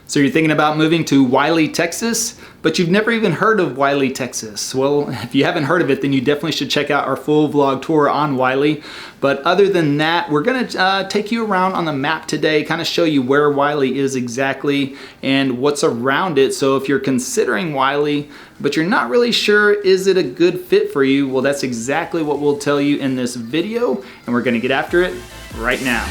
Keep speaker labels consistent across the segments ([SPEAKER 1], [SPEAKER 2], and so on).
[SPEAKER 1] So you're thinking about moving to Wylie, Texas, but you've never even heard of Wylie, Texas. Well, if you haven't heard of it, then you definitely should check out our full vlog tour on Wylie. But other than that, we're gonna take you around on the map today, kind of show you where Wylie is exactly and what's around it. So if you're considering Wylie, but you're not really sure, is it a good fit for you? Well, that's exactly what we'll tell you in this video, and we're gonna get after it right now.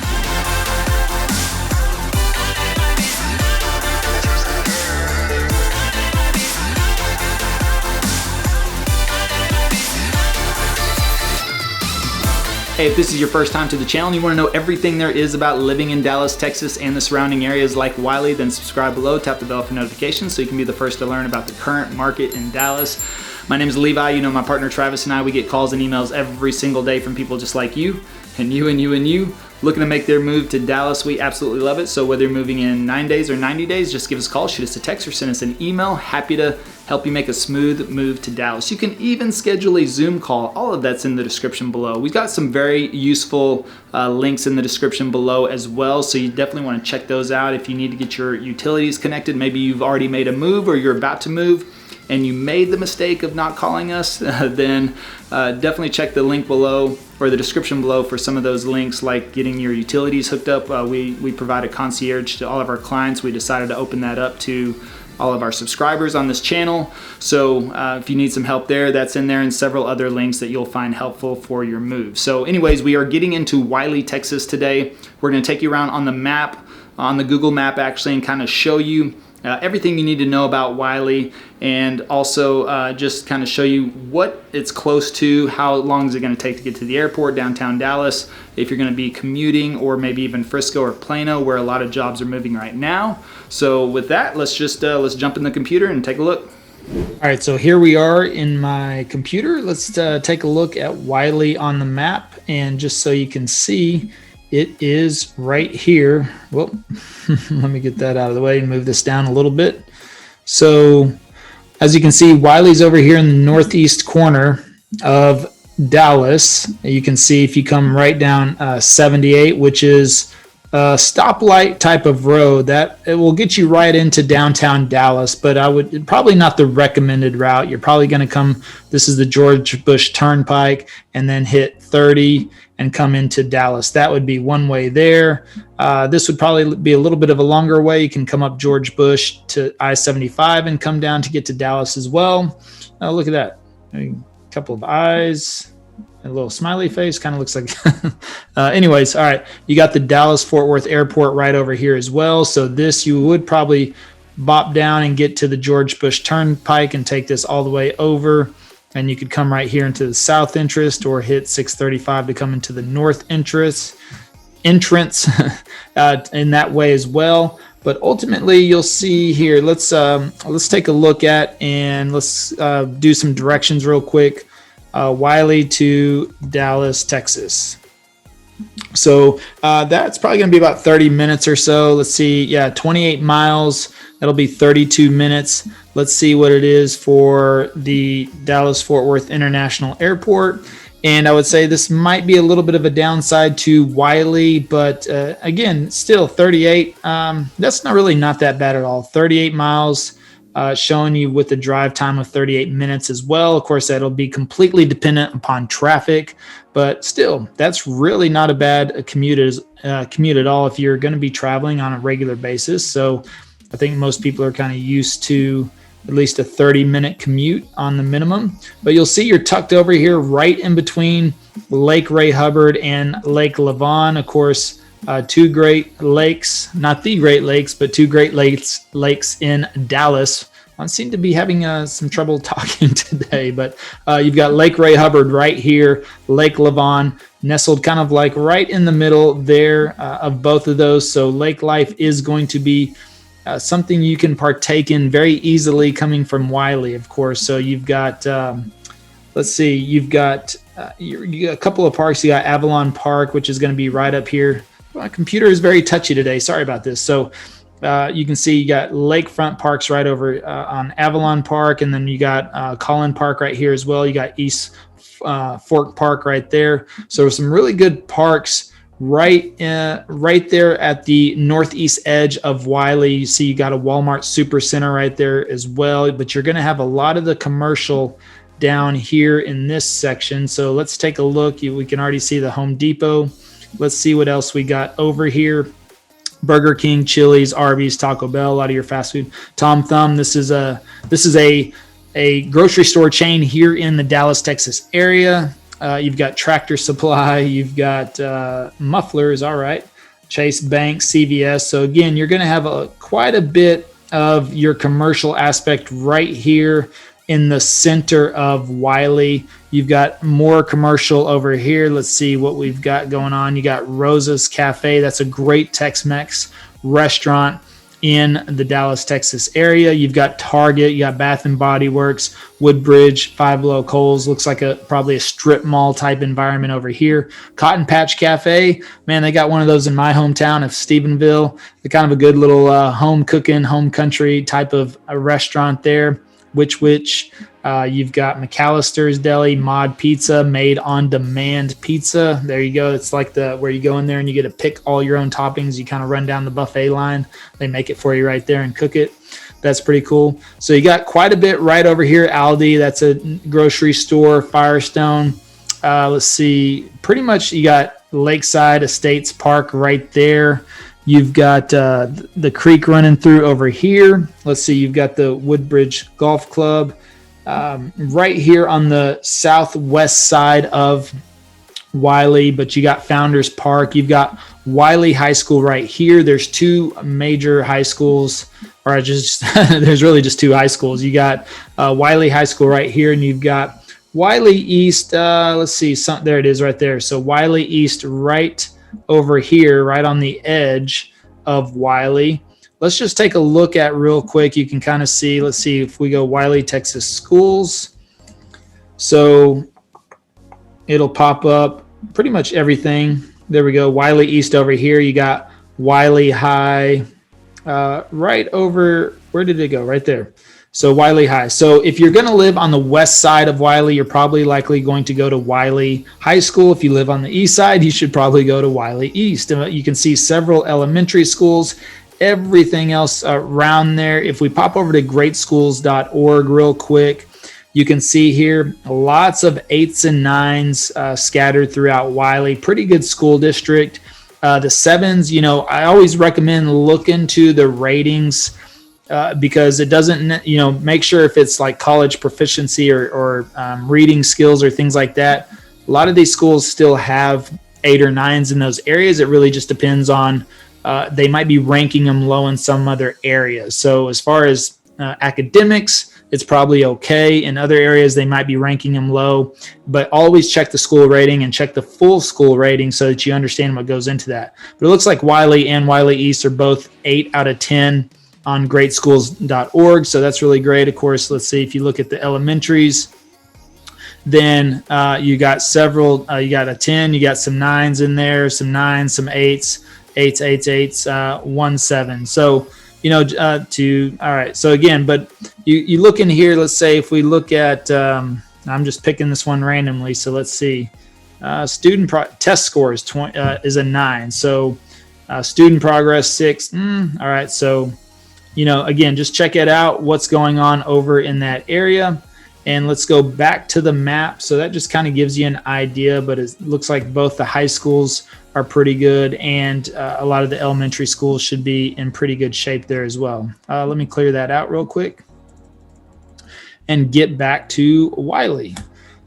[SPEAKER 1] Hey, if this is your first time to the channel and you want to know everything there is about living in Dallas, Texas and the surrounding areas like Wylie, then subscribe below, tap the bell for notifications so you can be the first to learn about the current market in Dallas. My name is Levi. You know my partner Travis and I, we get calls and emails every single day from people just like you and you and you and you looking to make their move to Dallas. We absolutely love it. So whether you're moving in 9 days or 90 days, just give us a call, shoot us a text, or send us an email. Happy to help you make a smooth move to Dallas. You can even schedule a Zoom call. All of that's in the description below. We've got some very useful links in the description below as well. So you definitely want to check those out if you need to get your utilities connected. Maybe you've already made a move or you're about to move and you made the mistake of not calling us, then definitely check the link below or the description below for some of those links, like getting your utilities hooked up. We provide a concierge to all of our clients. We decided to open that up to all of our subscribers on this channel. So if you need some help there, that's in there, and several other links that you'll find helpful for your move. So anyways, we are getting into Wylie, Texas today. We're gonna take you around on the map, on the Google map actually, and kind of show you everything you need to know about Wylie, and also just kind of show you what it's close to, how long is it going to take to get to the airport, downtown Dallas, if you're going to be commuting, or maybe even Frisco or Plano, where a lot of jobs are moving right now. So with that, let's jump in the computer and take a look. All right, so here we are in my computer. Let's take a look at Wylie on the map, and just so you can see, it is right here. Well, let me get that out of the way and move this down a little bit. So as you can see, Wylie's over here in the northeast corner of Dallas. You can see if you come right down 78, which is a stoplight type of road, that it will get you right into downtown Dallas, but I would probably not the recommended route. You're probably going to come, this is the George Bush Turnpike, and then hit 30 and come into Dallas. That would be one way there. This would probably be a little bit of a longer way. You can come up George Bush to I-75 and come down to get to Dallas as well. Look at that. A couple of eyes, a little smiley face, kind of looks like. Anyways, all right. You got the Dallas-Fort Worth Airport right over here as well. So this, you would probably bop down and get to the George Bush Turnpike and take this all the way over. And you could come right here into the south entrance, or hit 635 to come into the north entrance in that way as well. But ultimately, you'll see here, let's take a look at, and let's do some directions real quick. Wylie to Dallas, Texas. So that's probably going to be about 30 minutes or so. Let's see. Yeah, 28 miles. That'll be 32 minutes. Let's see what it is for the Dallas-Fort Worth International Airport. And I would say this might be a little bit of a downside to Wylie, but again, still 38. That's not that bad at all. 38 miles, showing you with a drive time of 38 minutes as well. Of course, that'll be completely dependent upon traffic, but still, that's really not a bad commute at all if you're going to be traveling on a regular basis. So I think most people are kind of used to at least a 30-minute commute on the minimum. But you'll see you're tucked over here right in between Lake Ray Hubbard and Lake Lavon. Of course, two great lakes, not the Great Lakes, but two great lakes in Dallas. I seem to be having some trouble talking today, but you've got Lake Ray Hubbard right here, Lake Lavon, nestled kind of like right in the middle there of both of those. So lake life is going to be something you can partake in very easily coming from Wylie, of course. So you've got, let's see, you've got a couple of parks. You got Avalon Park, which is going to be right up here. My computer is very touchy today. Sorry about this. So you can see you got lakefront parks right over on Avalon Park, and then you got Collin Park right here as well. You got East Fork Park right there. So some really good parks right there at the northeast edge of Wylie. You see you got a Walmart Super Center right there as well, but you're going to have a lot of the commercial down here in this section. So let's take a look. We can already see the Home Depot. Let's see what else we got over here. Burger King, Chili's, Arby's, Taco Bell, a lot of your fast food. Tom Thumb. This is a grocery store chain here in the Dallas, Texas area. You've got Tractor Supply. You've got Mufflers. All right. Chase Bank, CVS. So again, you're going to have quite a bit of your commercial aspect right here in the center of Wylie. You've got more commercial over here. Let's see what we've got going on. You got Rosa's Cafe. That's a great Tex-Mex restaurant in the Dallas, Texas area. You've got Target. You got Bath and Body Works, Woodbridge, Five Below, Kohl's. Looks like probably a strip mall type environment over here. Cotton Patch Cafe. Man, they got one of those in my hometown of Stephenville. They're kind of a good little home cooking, home country type of a restaurant there. Which you've got McAllister's Deli, Mod Pizza, made on demand pizza. There you go. It's like where you go in there and you get to pick all your own toppings. You kind of run down the buffet line. They make it for you right there and cook it. That's pretty cool. So you got quite a bit right over here. Aldi, that's a grocery store. Firestone. Let's see. Pretty much you got Lakeside Estates Park right there. You've got the creek running through over here. Let's see, you've got the Woodbridge Golf Club right here on the southwest side of Wylie, but you got Founders Park. You've got Wylie High School right here. There's two major high schools, or just there's really just two high schools. You got Wylie High School right here, and you've got Wylie East. Let's see, there it is right there. So Wylie East right over here, right on the edge of Wylie. Let's just take a look at real quick. You can kind of see, let's see if we go Wylie Texas Schools. So it'll pop up pretty much everything. There we go. Wylie East over here. You got Wylie High right over, where did it go? Right there. So Wylie High. So if you're going to live on the west side of Wylie, you're probably likely going to go to Wylie High School. If you live on the east side, you should probably go to Wylie East. You can see several elementary schools, everything else around there. If we pop over to greatschools.org real quick, you can see here lots of 8s and 9s scattered throughout Wylie. Pretty good school district. The 7s, I always recommend looking to the ratings because it doesn't, make sure if it's like college proficiency or reading skills or things like that. A lot of these schools still have 8 or 9s in those areas. It really just depends on, they might be ranking them low in some other areas. So as far as academics, it's probably okay. In other areas, they might be ranking them low, but always check the school rating and check the full school rating so that you understand what goes into that. But it looks like Wylie and Wylie East are both 8 out of 10 on greatschools.org. So that's really great. Of course, let's see if you look at the elementaries, then you got several, you got a 10, you got some 9s in there, some 9s, some 8s, 1 7. So, all right. So again, but you look in here, let's say if we look at, I'm just picking this one randomly. So let's see, student test scores is a 9. So student progress 6. All right. So, again, just check it out, what's going on over in that area. And let's go back to the map. So that just kind of gives you an idea, but it looks like both the high schools are pretty good, and a lot of the elementary schools should be in pretty good shape there as well. Let me clear that out real quick and get back to Wylie.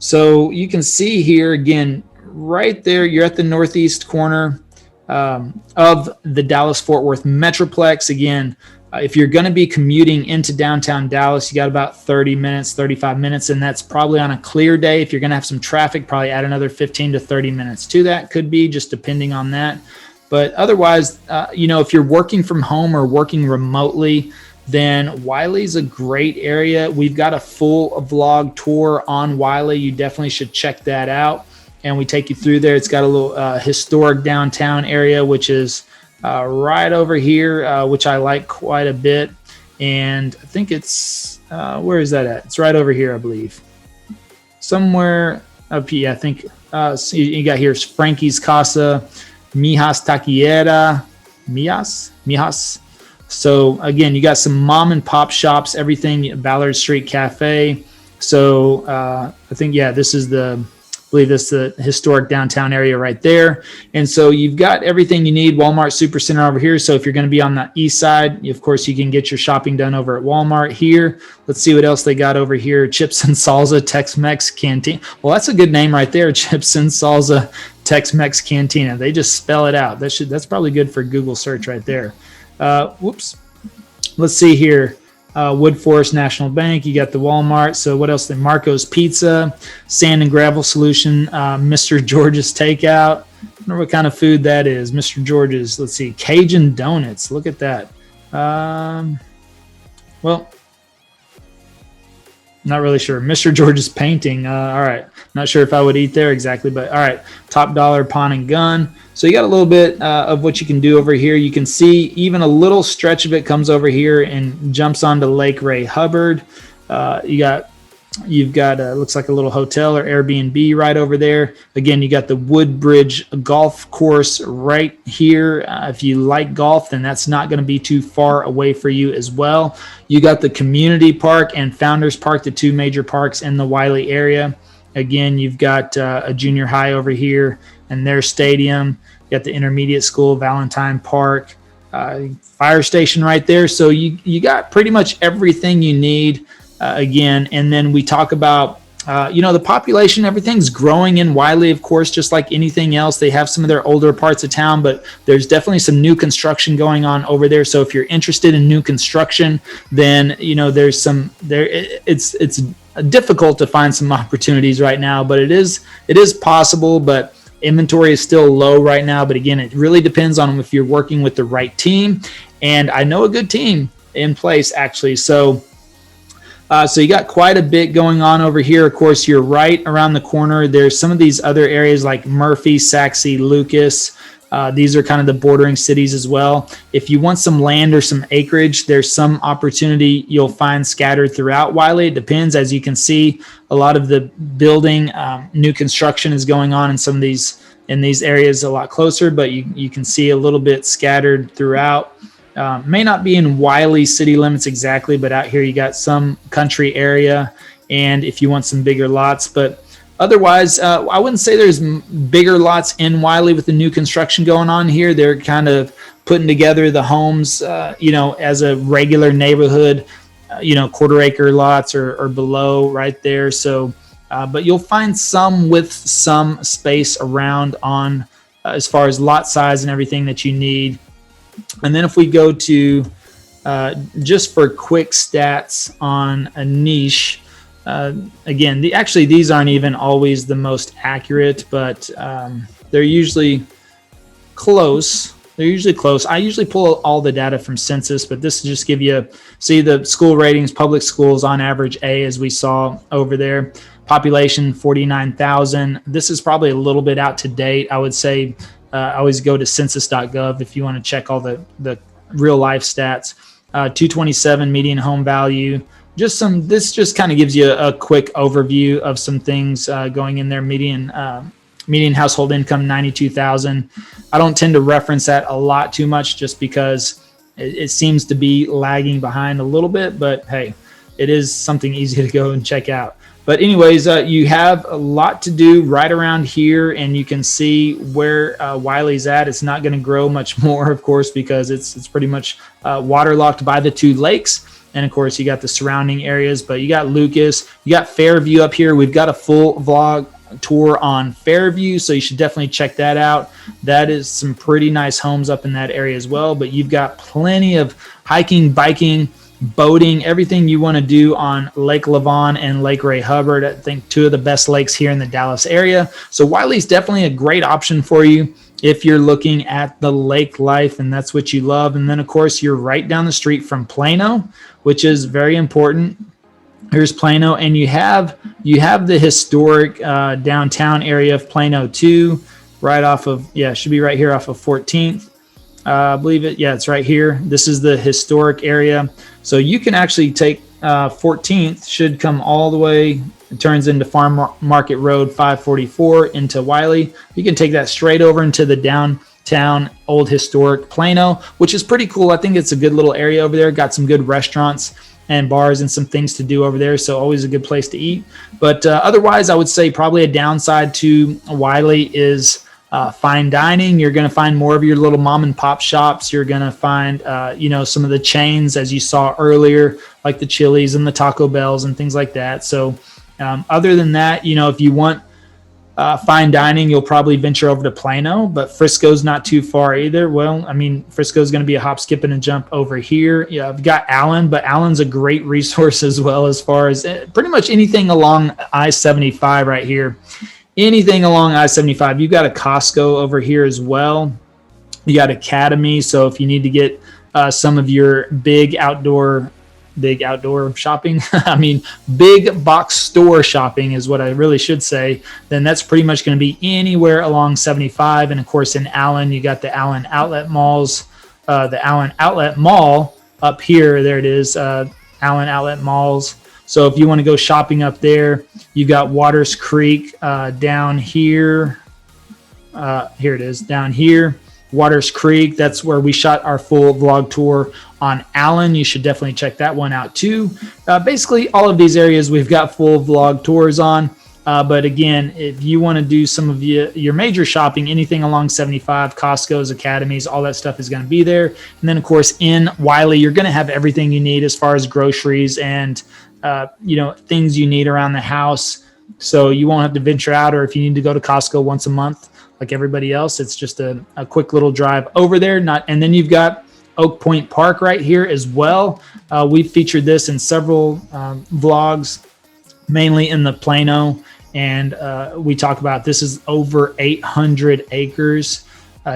[SPEAKER 1] So you can see here again, right there, you're at the northeast corner of the Dallas-Fort Worth Metroplex. Again, if you're going to be commuting into downtown Dallas, you got about 30 minutes, 35 minutes, and that's probably on a clear day. If you're going to have some traffic, probably add another 15 to 30 minutes to that. Could be just depending on that. But otherwise, if you're working from home or working remotely, then Wylie's a great area. We've got a full vlog tour on Wylie. You definitely should check that out. And we take you through there. It's got a little historic downtown area, which is right over here, which I like quite a bit. And I think it's, where is that at? It's right over here, I believe. Somewhere up here, I think. So you got here's Frankie's Casa. Mijas Taquillera, Mijas. So again, you got some mom and pop shops, everything, Ballard Street Cafe. So I think, yeah, this is I believe this is the historic downtown area right there. And so you've got everything you need. Walmart Supercenter over here. So if you're going to be on the east side, of course, you can get your shopping done over at Walmart here. Let's see what else they got over here. Chips and Salsa Tex-Mex Canteen. Well, that's a good name right there. Chips and Salsa Tex-Mex Cantina. They just spell it out. That's probably good for Google search right there. Whoops. Let's see here. Wood Forest National Bank. You got the Walmart. So what else? Marco's Pizza, Sand and Gravel Solution, Mr. George's Takeout. I wonder what kind of food that is. Mr. George's. Let's see. Cajun Donuts. Look at that. Well, not really sure. Mr. George's Painting. All right. Not sure if I would eat there exactly, but all right. Top Dollar Pawn and Gun. So you got a little bit of what you can do over here. You can see even a little stretch of it comes over here and jumps onto Lake Ray Hubbard. You've got looks like a little hotel or Airbnb right over there. Again, you got the Woodbridge Golf Course right here. If you like golf, then that's not going to be too far away for you as well. You got the Community Park and Founders Park, the two major parks in the Wylie area. Again, you've got a junior high over here and their stadium. You got the intermediate school, Valentine Park, fire station right there. So you got pretty much everything you need. Again, and then we talk about, the population, everything's growing in Wylie, of course, just like anything else. They have some of their older parts of town, but there's definitely some new construction going on over there. So if you're interested in new construction, then, it's difficult to find some opportunities right now, but it is possible, but inventory is still low right now. But again, it really depends on if you're working with the right team. And I know a good team in place, actually. So you got quite a bit going on over here. Of course, you're right around the corner. There's some of these other areas like Murphy, Saxe, Lucas. These are kind of the bordering cities as well. If you want some land or some acreage, there's some opportunity you'll find scattered throughout Wylie. It depends. As you can see, a lot of the building, new construction is going on in these areas a lot closer, but you can see a little bit scattered throughout. May not be in Wylie city limits exactly, but out here you got some country area, and if you want some bigger lots. But otherwise, I wouldn't say there's bigger lots in Wylie with the new construction going on here. They're kind of putting together the homes, as a regular neighborhood, quarter acre lots or below right there. So, but you'll find some with some space around on as far as lot size and everything that you need. And then if we go to just for quick stats on a niche, again, these aren't even always the most accurate, but they're usually close. I usually pull all the data from census, but this will just give you, see the school ratings, public schools on average A, as we saw over there. Population 49,000. This is probably a little bit out to date. I would say always go to census.gov if you want to check all the real life stats. 227 median home value. This just kind of gives you a quick overview of some things going in there. Median household income 92,000. I don't tend to reference that a lot too much just because it seems to be lagging behind a little bit, but hey, it is something easy to go and check out. But anyways, you have a lot to do right around here, and you can see where Wylie's at. It's not going to grow much more, of course, because it's pretty much waterlocked by the two lakes. And of course, you got the surrounding areas, but you got Lucas, you got Fairview up here. We've got a full vlog tour on Fairview, so you should definitely check that out. That is some pretty nice homes up in that area as well. But you've got plenty of hiking, biking, boating, everything you want to do on Lake Lavon and Lake Ray Hubbard. I think two of the best lakes here in the Dallas area. So Wylie's definitely a great option for you if you're looking at the lake life and that's what you love. And then of course you're right down the street from Plano, which is very important. Here's Plano, and you have the historic downtown area of Plano too, right off of, should be right here off of 14th. I believe it. Yeah, it's right here. This is the historic area. So you can actually take 14th, should come all the way. It turns into Farm Market Road 544 into Wylie. You can take that straight over into the downtown town, old historic Plano, which is pretty cool. I think it's a good little area over there. Got some good restaurants and bars and some things to do over there, so always a good place to eat. But otherwise, I would say probably a downside to Wylie is fine dining. You're going to find more of your little mom and pop shops. You're going to find, some of the chains, as you saw earlier, like the Chili's and the Taco Bells and things like that. So other than that, if you want fine dining, you'll probably venture over to Plano, but Frisco's not too far either. Well, I mean, Frisco's going to be a hop, skip, and a jump over here. Yeah, I've got Allen, but Allen's a great resource as well, as far as pretty much anything along I-75 right here. Anything along I-75. You've got a Costco over here as well. You got Academy, so if you need to get some of your big outdoor shopping, I mean, big box store shopping is what I really should say, then that's pretty much going to be anywhere along 75. And of course, in Allen, you got the Allen Outlet Malls, the Allen Outlet Mall up here. There it is, Allen Outlet Malls. So if you want to go shopping up there, you got Waters Creek down here. Here it is, down here. Waters Creek, that's where we shot our full vlog tour on Allen. You should definitely check that one out too. Basically, all of these areas we've got full vlog tours on. But again, if you want to do some of your major shopping, anything along 75, Costco's, Academies, all that stuff is going to be there. And then, of course, in Wylie, you're going to have everything you need as far as groceries and things you need around the house. So you won't have to venture out, or if you need to go to Costco once a month, like everybody else, it's just a quick little drive over there. And then you've got Oak Point Park right here as well. We've featured this in several vlogs, mainly in the Plano, and we talk about this is over 800 acres,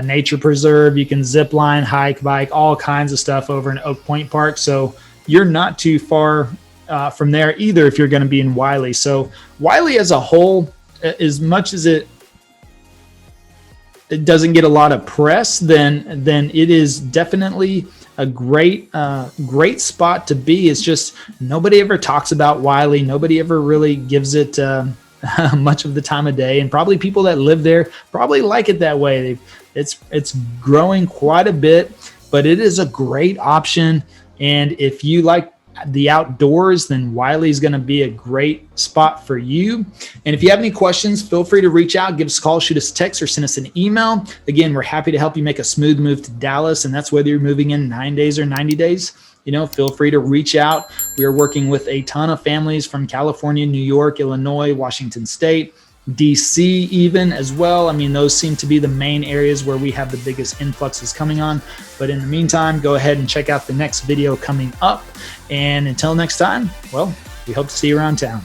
[SPEAKER 1] nature preserve. You can zip line, hike, bike, all kinds of stuff over in Oak Point Park. So you're not too far from there either if you're going to be in Wylie. So Wylie as a whole, as much as it doesn't get a lot of press, then it is definitely a great spot to be. It's just nobody ever talks about Wylie. Nobody ever really gives it much of the time of day, and probably people that live there probably like it that way. It's growing quite a bit, but it is a great option. And if you like the outdoors, then Wylie is going to be a great spot for you. And if you have any questions, feel free to reach out, give us a call, shoot us a text, or send us an email. Again, we're happy to help you make a smooth move to Dallas, and that's whether you're moving in 9 days or 90 days. Feel free to reach out. We are working with a ton of families from California, New York, Illinois, Washington State, DC even as well. I mean, those seem to be the main areas where we have the biggest influxes coming on. But in the meantime, go ahead and check out the next video coming up. And until next time, well, we hope to see you around town.